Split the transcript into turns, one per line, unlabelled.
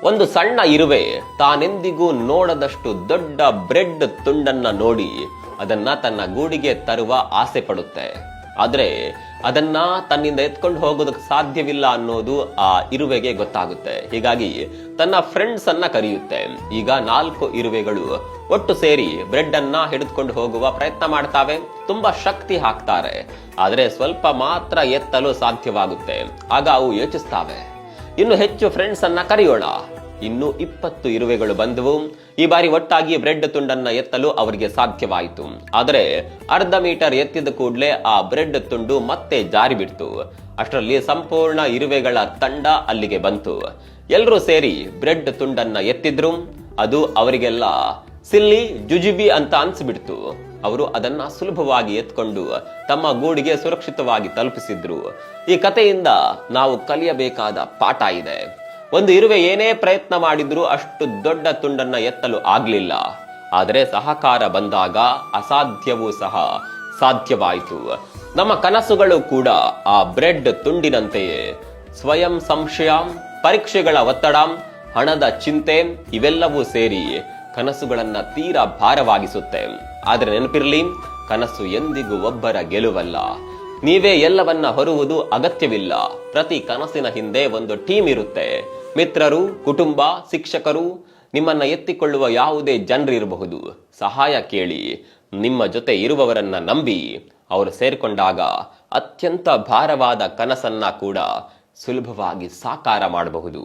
ಒಂದು ಸಣ್ಣ ಇರುವೆ ತಾನೆಂದಿಗೂ ನೋಡದಷ್ಟು ದೊಡ್ಡ ಬ್ರೆಡ್ ತುಂಡನ್ನ ನೋಡಿ ಅದನ್ನ ತನ್ನ ಗೂಡಿಗೆ ತರುವ ಆಸೆ ಪಡುತ್ತೆ. ಆದ್ರೆ ಅದನ್ನ ತನ್ನಿಂದ ಎತ್ಕೊಂಡು ಹೋಗೋದಕ್ಕೆ ಸಾಧ್ಯವಿಲ್ಲ ಅನ್ನೋದು ಆ ಇರುವೆಗೆ ಗೊತ್ತಾಗುತ್ತೆ. ಹೀಗಾಗಿ ತನ್ನ ಫ್ರೆಂಡ್ಸ್ ಅನ್ನ ಕರೆಯುತ್ತೆ. ಈಗ 4 ಇರುವೆಗಳು ಒಟ್ಟು ಸೇರಿ ಬ್ರೆಡ್ ಅನ್ನ ಹಿಡಿದುಕೊಂಡು ಹೋಗುವ ಪ್ರಯತ್ನ ಮಾಡ್ತಾವೆ. ತುಂಬಾ ಶಕ್ತಿ ಹಾಕ್ತಾರೆ, ಆದ್ರೆ ಸ್ವಲ್ಪ ಮಾತ್ರ ಎತ್ತಲು ಸಾಧ್ಯವಾಗುತ್ತೆ. ಆಗ ಅವು ಯೋಚಿಸ್ತಾವೆ, ಇನ್ನು ಹೆಚ್ಚು ಫ್ರೆಂಡ್ಸ್ ಅನ್ನ ಕರೆಯೋಣ. ಇನ್ನು 20 ಇರುವೆಗಳು ಬಂದವು. ಈ ಬಾರಿ ಒಟ್ಟಾಗಿ ಬ್ರೆಡ್ ತುಂಡನ್ನ ಎತ್ತಲು ಅವರಿಗೆ ಸಾಧ್ಯವಾಯಿತು. ಆದರೆ ಅರ್ಧ ಮೀಟರ್ ಎತ್ತಿದ ಕೂಡಲೇ ಆ ಬ್ರೆಡ್ ತುಂಡು ಮತ್ತೆ ಜಾರಿ ಬಿಡ್ತು. ಅಷ್ಟರಲ್ಲಿ ಸಂಪೂರ್ಣ ಇರುವೆಗಳ ತಂಡ ಅಲ್ಲಿಗೆ ಬಂತು. ಎಲ್ಲರೂ ಸೇರಿ ಬ್ರೆಡ್ ತುಂಡನ್ನ ಎತ್ತಿದ್ರು. ಅದು ಅವರಿಗೆಲ್ಲ ಸಿಲ್ಲಿ ಜುಜುಬಿ ಅಂತ ಅನ್ಸ್ಬಿಡ್ತು. ಅವರು ಅದನ್ನ ಸುಲಭವಾಗಿ ಎತ್ಕೊಂಡು ತಮ್ಮ ಗೂಡಿಗೆ ಸುರಕ್ಷಿತವಾಗಿ ತಲುಪಿಸಿದ್ರು. ಈ ಕಥೆಯಿಂದ ನಾವು ಕಲಿಯಬೇಕಾದ ಪಾಠ ಇದೆ. ಒಂದು ಇರುವೆ ಏನೇ ಪ್ರಯತ್ನ ಮಾಡಿದ್ರೂ ಅಷ್ಟು ದೊಡ್ಡ ತುಂಡನ್ನ ಎತ್ತಲು ಆಗ್ಲಿಲ್ಲ. ಆದರೆ ಸಹಕಾರ ಬಂದಾಗ ಅಸಾಧ್ಯವೂ ಸಹ ಸಾಧ್ಯವಾಯಿತು. ನಮ್ಮ ಕನಸುಗಳು ಕೂಡ ಆ ಬ್ರೆಡ್ ತುಂಡಿನಂತೆಯೇ ಸ್ವಯಂ ಸಂಶಯ, ಪರೀಕ್ಷೆಗಳ ಒತ್ತಡ, ಹಣದ ಚಿಂತೆ ಇವೆಲ್ಲವೂ ಸೇರಿ ಕನಸುಗಳನ್ನ ತೀರಾ ಭಾರವಾಗಿಸುತ್ತೆ. ಆದ್ರೆ ನೆನಪಿರ್ಲಿ, ಕನಸು ಎಂದಿಗೂ ಒಬ್ಬರ ಗೆಲುವಲ್ಲ. ನೀವೇ ಎಲ್ಲವನ್ನ ಹೊರುವುದು ಅಗತ್ಯವಿಲ್ಲ. ಪ್ರತಿ ಕನಸಿನ ಹಿಂದೆ ಒಂದು ಟೀಮ್ ಇರುತ್ತೆ. ಮಿತ್ರರು, ಕುಟುಂಬ, ಶಿಕ್ಷಕರು, ನಿಮ್ಮನ್ನ ಎತ್ತಿಕೊಳ್ಳುವ ಯಾವುದೇ ಜನರಿರಬಹುದು. ಸಹಾಯ ಕೇಳಿ, ನಿಮ್ಮ ಜೊತೆ ಇರುವವರನ್ನ ನಂಬಿ. ಅವರು ಸೇರ್ಕೊಂಡಾಗ ಅತ್ಯಂತ ಭಾರವಾದ ಕನಸನ್ನ ಕೂಡ ಸುಲಭವಾಗಿ ಸಾಕಾರ ಮಾಡಬಹುದು.